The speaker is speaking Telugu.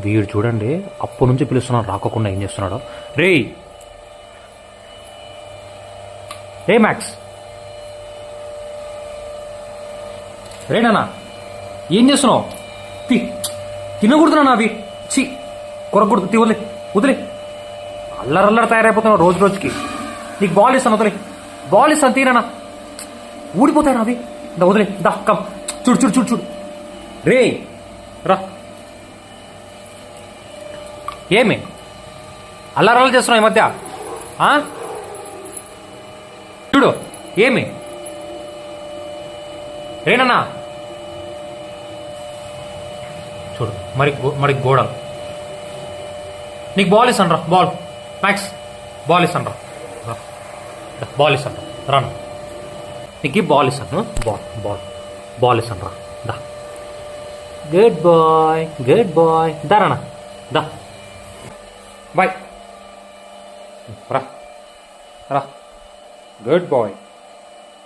వీడు చూడండి అప్పటి నుంచి పిలుస్తున్నాడు, రాకోకుండా ఏం చేస్తున్నాడో. రేయ్ రే మ్యాక్స్, రేనా ఏం చేస్తున్నావు? తినకూడుతున్నా అవి, చి కొరకూడదు, వదిలే వదిలే. అల్లరల్లరి తయారైపోతున్నావు రోజు రోజుకి. నీకు బాల్ ఇస్తాను, వదిలే బాల్ ఇస్తాను, తీరనా ఊడిపోతాయి అవి. దా వదిలే, దా కమ్. చూడు చూడు చూడు చూడు. రే రా, ఏమి అల్లరల్లరి చేస్తున్నావు ఈ మధ్య? చూడు ఏమి రేనన్నా, చూడు మరి గోడలు. నీకు బాల్ ఇస్తాను రా, బాల్ మ్యాక్స్, బాల్ ఇస్తాను రా, బాల్ ఇస్తాను రా, రాను. నీకు బాల్ ఇస్తాను, బాల్ ఇస్తాను రా, దా. గుడ్ బాయ్, దా రానా, దా బాయ్, రా రా, గుడ్ బాయ్.